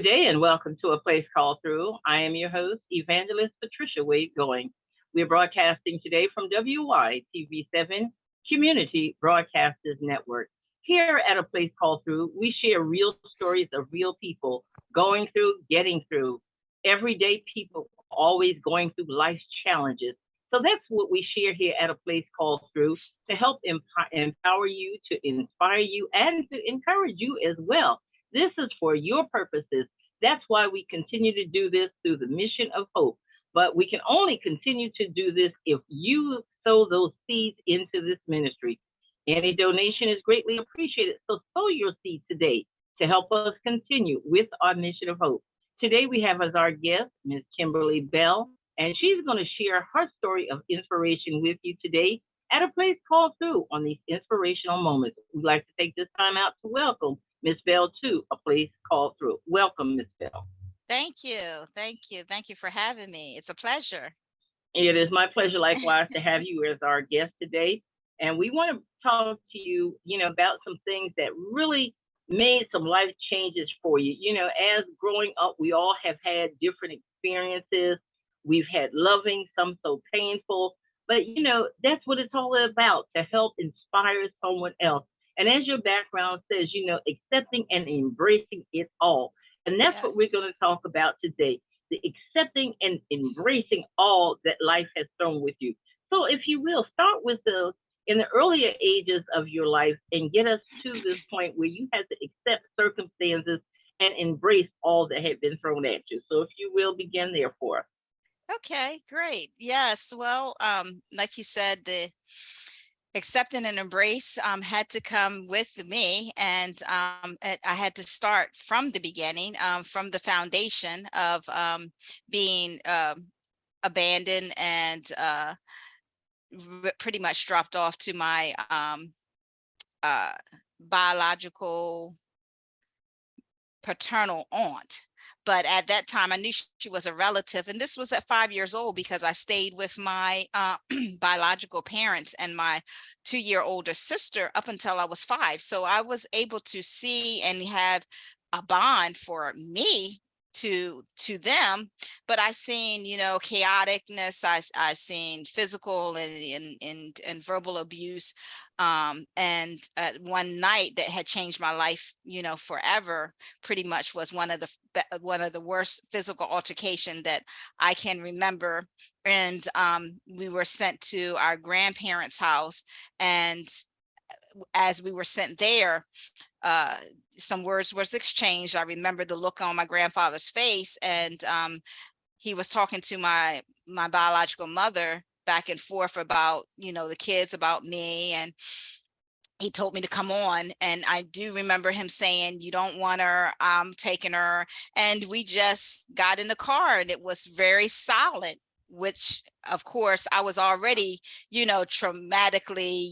day and welcome to A Place Called Through. I am your host, Evangelist Patricia Wade Going. We're broadcasting today from WYTV7 Community Broadcasters Network. Here at A Place Called Through, we share real stories of real people going through, getting through. Everyday people always going through life's challenges. So that's what we share here at A Place Called Through to help empower you, to inspire you, and to encourage you as well. This is for your purposes. That's why we continue to do this through the mission of hope. But we can only continue to do this if you sow those seeds into this ministry. Any donation is greatly appreciated. So sow your seed today to help us continue with our mission of hope. Today we have as our guest Ms. Kimberly Bell, and she's going to share her story of inspiration with you today at A Place Called Through on these inspirational moments. We'd like to take this time out to welcome Ms. Bell to A Place Called Through. Welcome, Ms. Bell. Thank you. Thank you. Thank you for having me. It's a pleasure. It is my pleasure, likewise, to have you as our guest today. And we want to talk to you, about some things that really made some life changes for you. As growing up, we all have had different experiences. We've had loving, some so painful, but that's what it's all about, to help inspire someone else. And as your background says, accepting and embracing it all. And that's what we're Yes. going to talk about today, the accepting and embracing all that life has thrown with you. So if you will, start with in the earlier ages of your life and get us to this point where you had to accept circumstances and embrace all that had been thrown at you. So if you will, begin there for us. Okay, great. Yes. Well, like you said, the accepting and embrace had to come with me, and I had to start from the beginning, from the foundation of being abandoned and pretty much dropped off to my uh, biological paternal aunt. But at that time, I knew she was a relative. And this was at 5 years old because I stayed with my biological parents and my 2-year older sister up until I was 5. So I was able to see and have a bond for me to them. But I seen, chaoticness. I seen physical and verbal abuse. And one night that had changed my life, forever, pretty much was one of the worst physical altercation that I can remember. And we were sent to our grandparents' house, and as we were sent there, some words was exchanged. I remember the look on my grandfather's face, and he was talking to my biological mother back and forth about, the kids, about me, and he told me to come on. And I do remember him saying, "You don't want her, I'm taking her." And we just got in the car, and it was very silent, which of course I was already, traumatically,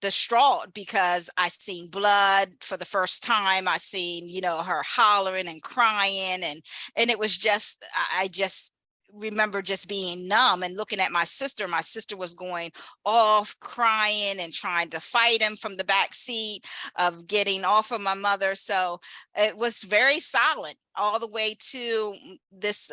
distraught, because I seen blood for the first time. I seen, her hollering and crying, and it was just, I just remember just being numb and looking at my sister. My sister was going off crying and trying to fight him from the back seat of getting off of my mother. So it was very silent all the way to this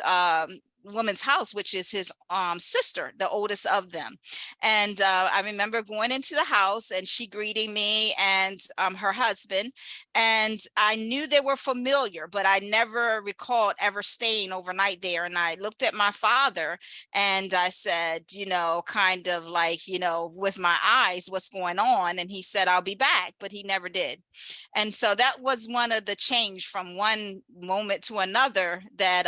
woman's house, which is his sister, the oldest of them. And I remember going into the house and she greeting me and her husband, and I knew they were familiar, but I never recalled ever staying overnight there. And I looked at my father and I said, kind of like, with my eyes, "What's going on?" And he said, "I'll be back," but he never did. And so that was one of the change from one moment to another, that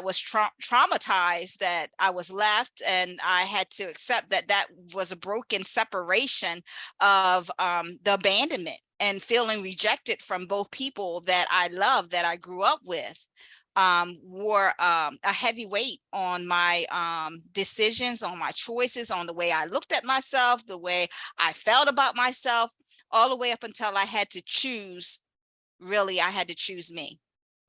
was traumatized, that I was left, and I had to accept that was a broken separation of the abandonment and feeling rejected from both people that I love, that I grew up with. Wore a heavy weight on my decisions, on my choices, on the way I looked at myself, the way I felt about myself, all the way up until I had to choose. Really, I had to choose me.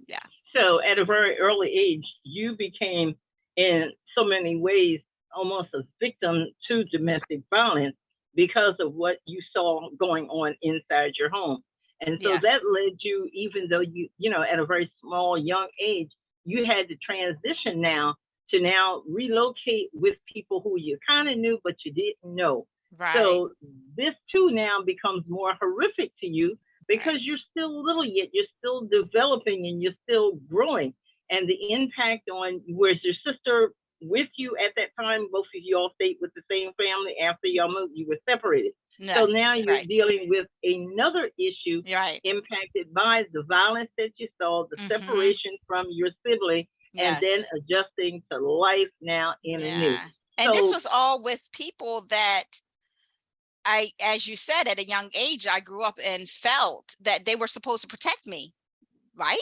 Yeah. So at a very early age, you became, in so many ways, almost a victim to domestic violence because of what you saw going on inside your home. And so Yeah. that led you, even though you know, at a very small, young age, you had to transition now to now relocate with people who you kind of knew, but you didn't know. Right. So this too now becomes more horrific to you Right. because you're still little yet, you're still developing and you're still growing. And the impact on, where's your sister with you at that time? Both of you all stayed with the same family. After y'all moved, you were separated. No. So now you're Right. dealing with another issue Right. impacted by the violence that you saw, the Mm-hmm. separation from your sibling, and then Yes. adjusting to life now in a new. Yeah. And this So was all with people that as you said, at a young age, I grew up and felt that they were supposed to protect me, right?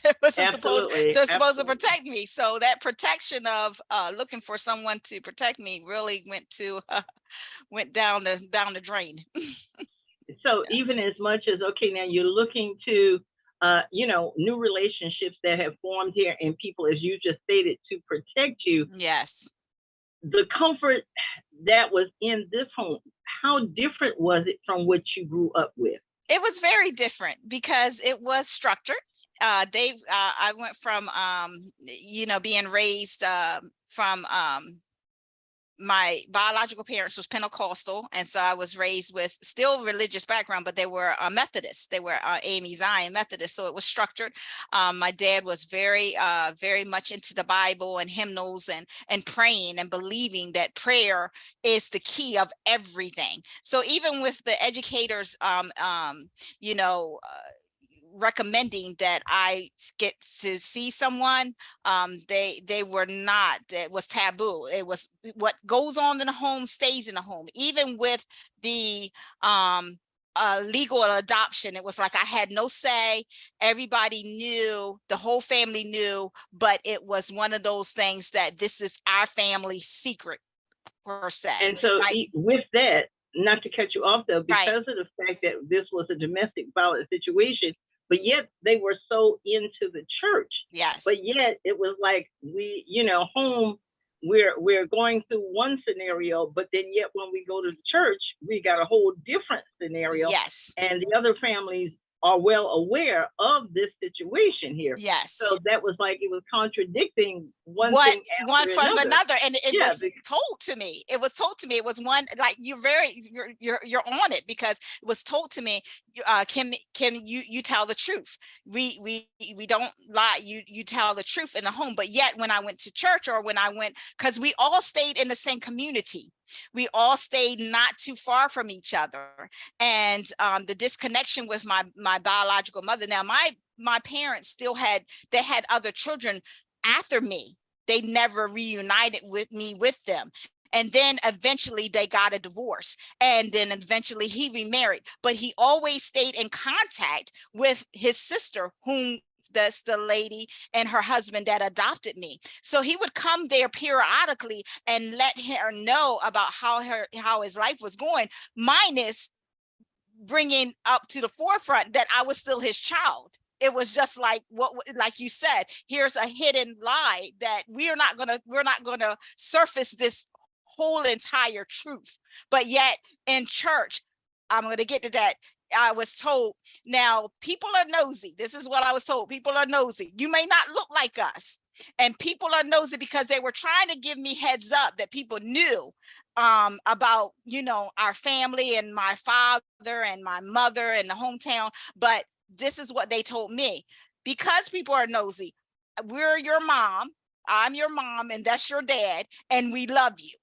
It wasn't supposed, absolutely, they're supposed to absolutely. protect me. So that protection of looking for someone to protect me really went down the drain. So Yeah. even as much as, okay, now you're looking to you know, new relationships that have formed here and people, as you just stated, to protect you, Yes. the comfort that was in this home, how different was it from what you grew up with? It was very different because it was structured. I went from being raised from my biological parents was Pentecostal, and so I was raised with still religious background, but they were Methodists. They were AME Zion Methodist, so it was structured. My dad was very much into the Bible and hymnals and praying and believing that prayer is the key of everything. So even with the educators, you know. Recommending that I get to see someone, they were not, it was taboo. It was what goes on in the home stays in the home. Even with the legal adoption, it was like I had no say. Everybody knew, the whole family knew, but it was one of those things that this is our family secret, per se. And so Right. with that, not to cut you off though, Right. because of the fact that this was a domestic violence situation, but yet they were so into the church, but Yes. yet it was like, we, you know, home, we're going through one scenario, but then yet when we go to the church, we got a whole different scenario, Yes. and the other families are well aware of this situation here. Yes. So that was like, it was contradicting one What thing one after from another. another, and it Yeah, was told to me. It was told to me. It was one, like, you're on it, because it was told to me. Kim, you tell the truth. We don't lie. You tell the truth in the home. But yet when I went to church, or when I went, because we all stayed in the same community, we all stayed not too far from each other, and the disconnection with my biological mother. Now my parents still had, they had other children after me. They never reunited with me with them. And then eventually they got a divorce, and then eventually he remarried, but he always stayed in contact with his sister, whom that's the lady and her husband that adopted me. So he would come there periodically and let her know about how his life was going, minus bringing up to the forefront that I was still his child. It was just like, what, like you said, here's a hidden lie that we're not gonna surface this whole entire truth. But yet in church, I'm gonna get to that. I was told, now people are nosy. This is what I was told. People are nosy. You may not look like us. And people are nosy because they were trying to give me heads up that people knew about, our family and my father and my mother and the hometown. But this is what they told me: because people are nosy, we're your mom, I'm your mom, and that's your dad, and we love you.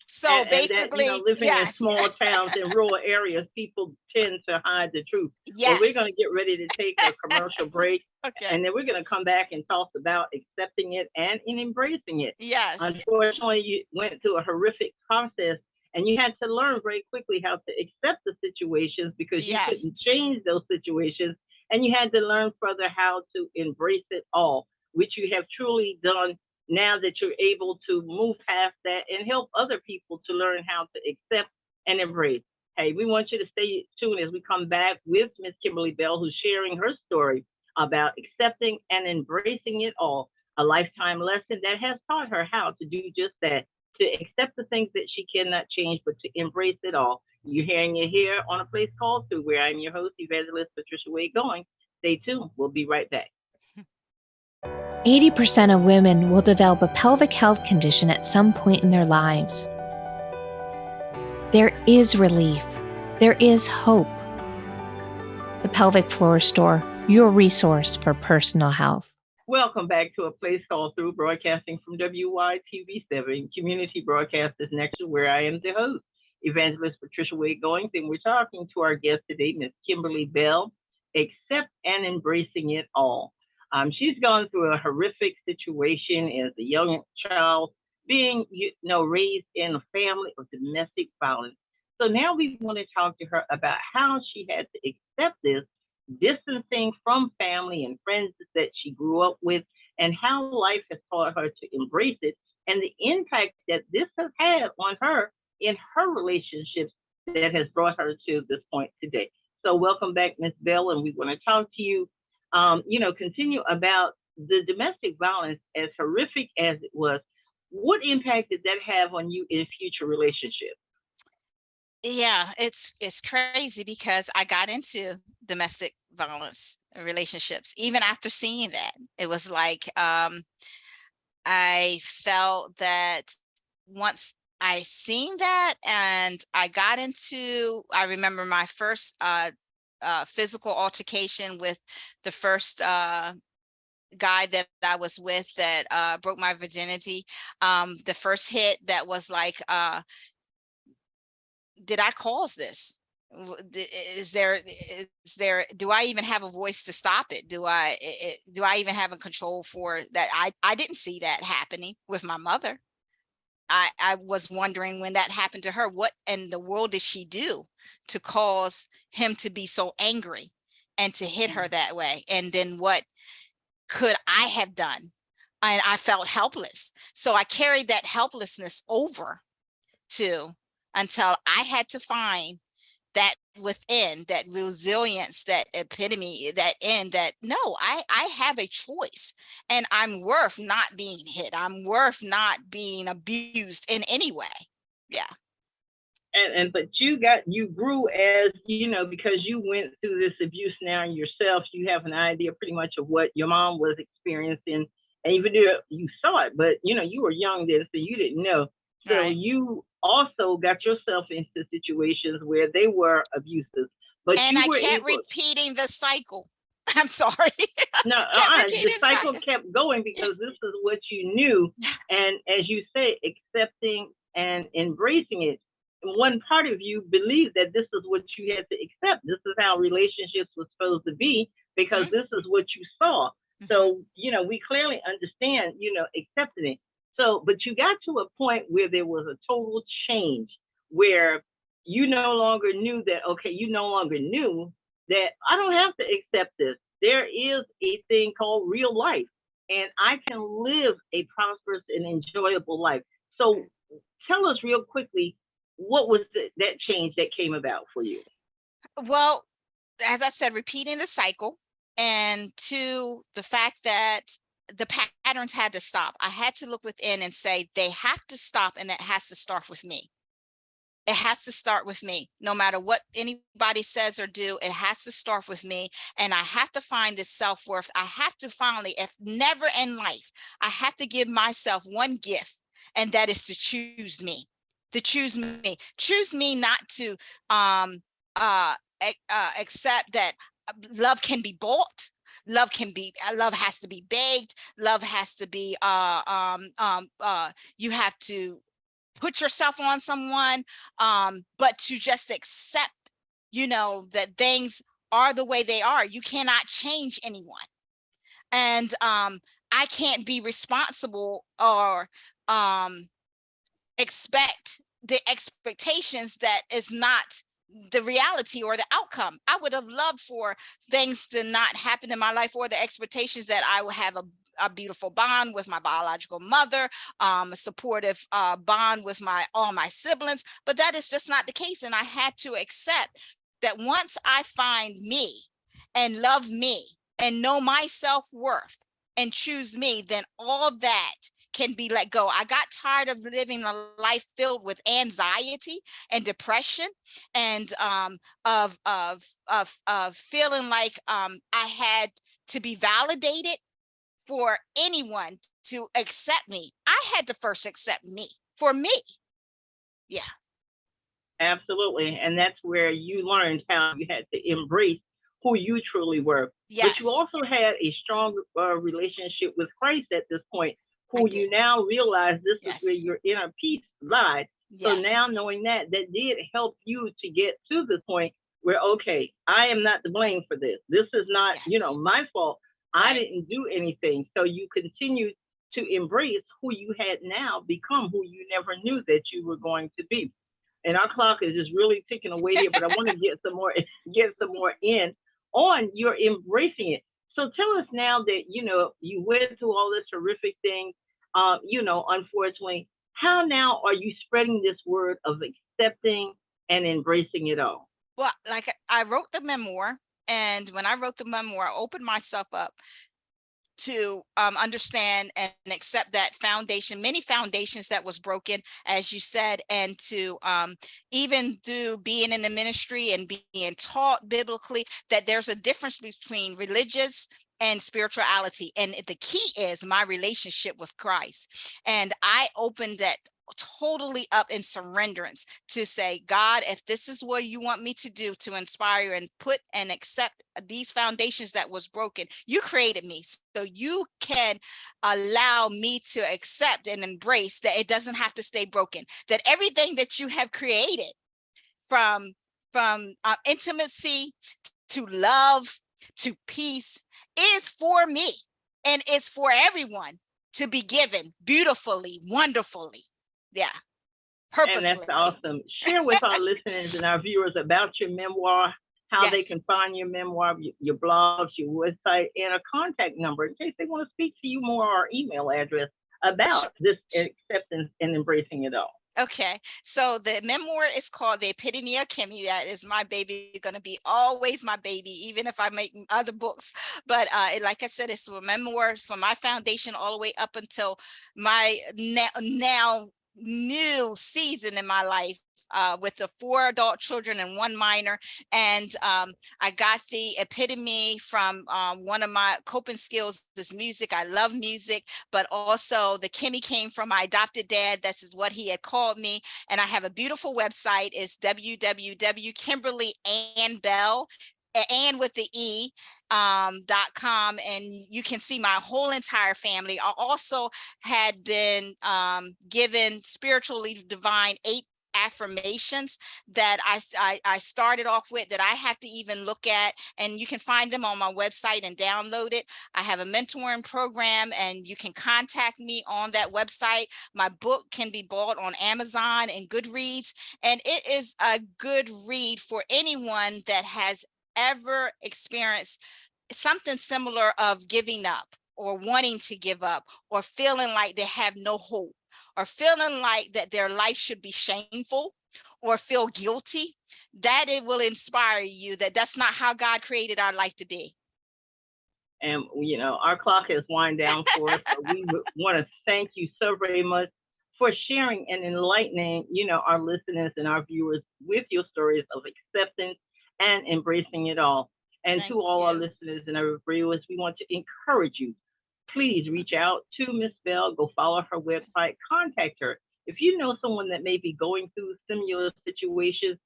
So and that, you know, basically, living in yes. small towns and rural areas, people tend to hide the truth. Well, we're going Yes. to get ready to take a commercial break, Okay. and then we're going to come back and talk about accepting it and in embracing it. Yes. Unfortunately, you went through a horrific process, and you had to learn very quickly how to accept the situations because you couldn't Yes. change those situations, and you had to learn further how to embrace it all, which you have truly done now that you're able to move past that and help other people to learn how to accept and embrace. Hey, we want you to stay tuned as we come back with Miss Kimberly Bell, who's sharing her story about accepting and embracing it all, a lifetime lesson that has taught her how to do just that, to accept the things that she cannot change, but to embrace it all. You're hearing it here on A Place Called Through, where I'm your host, Evangelist Patricia Wade Going. Stay tuned. We'll be right back. 80% of women will develop a pelvic health condition at some point in their lives. There is relief. There is hope. The Pelvic Floor Store, your resource for personal health. Welcome back to A Place Called Through, broadcasting from WYTV7 Community Broadcasters Next, where I am the host, Evangelist Patricia Wade Goings, and we're talking to our guest today, Miss Kimberly Bell, Accept and Embracing It All. She's gone through a horrific situation as a young child, being raised in a family of domestic violence. So now we want to talk to her about how she had to accept this, distancing from family and friends that she grew up with, and how life has taught her to embrace it, and the impact that this has had on her in her relationships that has brought her to this point today. So welcome back, Ms. Bell, and we want to talk to you, continue about the domestic violence. As horrific as it was, what impact did that have on you in future relationships? Yeah, it's crazy because I got into domestic violence relationships even after seeing that. It was like I felt that once I seen that and I got into, I remember my first physical altercation with the first guy that I was with that broke my virginity. The first hit that was like, did I cause this? Is there, do I even have a voice to stop it? Do I even have a control for that? I didn't see that happening with my mother. I was wondering when that happened to her, what in the world did she do to cause him to be so angry and to hit her that way? And then what could I have done? And I felt helpless. So I carried that helplessness over to until I had to find that within, that resilience, that epitome, that no, I have a choice, and I'm worth not being hit. I'm worth not being abused in any way. Yeah. But you grew, as because you went through this abuse now yourself. You have an idea pretty much of what your mom was experiencing, and even though you saw it, but you were young then, so you didn't know. So right. You also got yourself into situations where they were abusive, and I kept repeating the cycle. I'm sorry. No, the cycle kept going because this is what you knew, and as you say, accepting and embracing it. One part of you believed that this is what you had to accept. This is how relationships were supposed to be, because this is what you saw. So, we clearly understand, accepting it. So, but you got to a point where there was a total change, where you no longer knew that, okay, you no longer knew that I don't have to accept this. There is a thing called real life, and I can live a prosperous and enjoyable life. So tell us real quickly, what was that change that came about for you? Well, as I said, repeating the cycle, and to the fact that the patterns had to stop. I had to look within and say, they have to stop, and it has to start with me. It has to start with me. No matter what anybody says or do, it has to start with me. And I have to find this self-worth. I have to finally, if never in life, I have to give myself one gift, and that is to choose me. To choose me. Choose me not to accept that love can be bought. Love has to be begged. Love has to be you have to put yourself on someone, but to just accept, that things are the way they are. You cannot change anyone. And I can't be responsible or expect the expectations that is not the reality or the outcome. I would have loved for things to not happen in my life, or the expectations that I will have a beautiful bond with my biological mother, a supportive bond with all my siblings, but that is just not the case. And I had to accept that once I find me and love me and know my self-worth and choose me, then all that can be let go. I got tired of living a life filled with anxiety and depression, and of feeling like I had to be validated for anyone to accept me. I had to first accept me for me. Yeah. Absolutely. And that's where you learned how you had to embrace who you truly were. Yes. But you also had a strong relationship with Christ at this point, I who did. you now realize this is Yes. where your inner peace lied. So Yes. now knowing that did help you to get to the point where, okay, I am not to blame for this. This is not, Yes. my fault. I Right. didn't do anything. So you continue to embrace who you had now become, who you never knew that you were going to be. And our clock is just really ticking away here, but I want to get some more in on your embracing it. So tell us now that you went through all this horrific thing, unfortunately, how now are you spreading this word of accepting and embracing it all? Well, like I wrote the memoir, and when I wrote the memoir, I opened myself up to understand and accept that foundation, many foundations that was broken, as you said, and to even through being in the ministry and being taught biblically that there's a difference between religious and spirituality. And the key is my relationship with Christ. And I opened that totally up in surrenderance to say, God, if this is what you want me to do to inspire and put and accept these foundations that was broken, you created me, so you can allow me to accept and embrace that it doesn't have to stay broken, that everything that you have created from intimacy to love to peace is for me, and it's for everyone to be given beautifully, wonderfully. Yeah. Purposely. And that's awesome. Share with our listeners and our viewers about your memoir, how they can find your memoir, your blogs, your website, and a contact number in case they want to speak to you more, or email address about this acceptance and embracing it all. Okay, so the memoir is called The Epitome of Kimmy. That is my baby, going to be always my baby, even if I make other books. But like I said, it's a memoir from my foundation all the way up until my now new season in my life, with the 4 adult children and 1 minor. And I got the epitome from one of my coping skills is music. I love music, but also the Kimmy came from my adopted dad. That's what he had called me. And I have a beautiful website. It's www.KimberlyAnnBell, and with the .com, and you can see my whole entire family. I also had been given spiritually divine 8 affirmations that I started off with that I have to even look at, and you can find them on my website and download it. I have a mentoring program, and you can contact me on that website. My book can be bought on Amazon and Goodreads, and it is a good read for anyone that has ever experienced something similar of giving up, or wanting to give up, or feeling like they have no hope, or feeling like that their life should be shameful, or feel guilty. That it will inspire you that that's not how God created our life to be. And our clock has wind down for us, so we want to thank you so very much for sharing and enlightening our listeners and our viewers with your stories of acceptance and embracing it all. And to all our listeners and our viewers, we want to encourage you. Please reach out to Miss Bell. Go follow her website. Contact her. If you know someone that may be going through similar situations,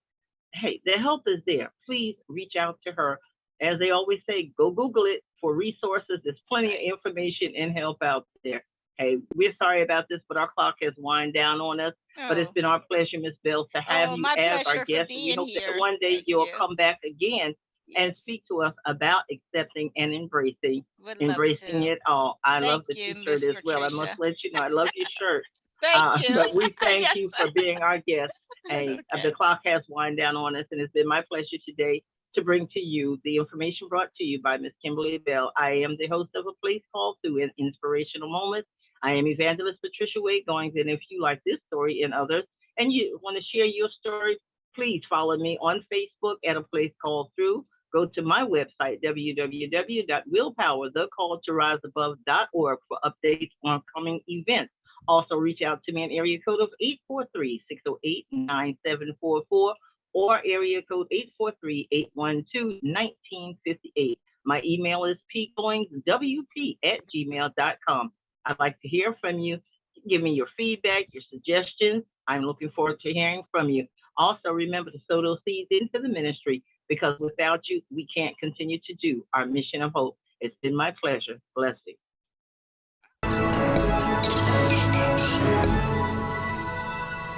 hey, the help is there. Please reach out to her. As they always say, go Google it for resources. There's plenty of information and help out there. Hey, we're sorry about this, but our clock has wind down on us. But it's been our pleasure, Miss Bell, to have you as our guest. We hope that one day you'll come back again and speak to us about accepting and embracing it all. I love the t-shirt as well. I must let you know, I love your shirt. Thank you. But we thank you for being our guest. Hey, the clock has wind down on us, and it's been my pleasure today to bring to you the information brought to you by Miss Kimberly Bell. I am the host of A Place Called Through, an Inspirational Moments. I am Evangelist Patricia Wade Goings, and if you like this story and others, and you want to share your story, please follow me on Facebook at A Place Called Through. Go to my website, www.willpowerthecalltoriseabove.org, for updates on upcoming events. Also, reach out to me in area code of 843-608-9744 or area code 843-812-1958. My email is pgoingswp@gmail.com. I'd like to hear from you. Give me your feedback, your suggestions. I'm looking forward to hearing from you. Also, remember to sow those seeds into the ministry, because without you, we can't continue to do our mission of hope. It's been my pleasure. Blessings.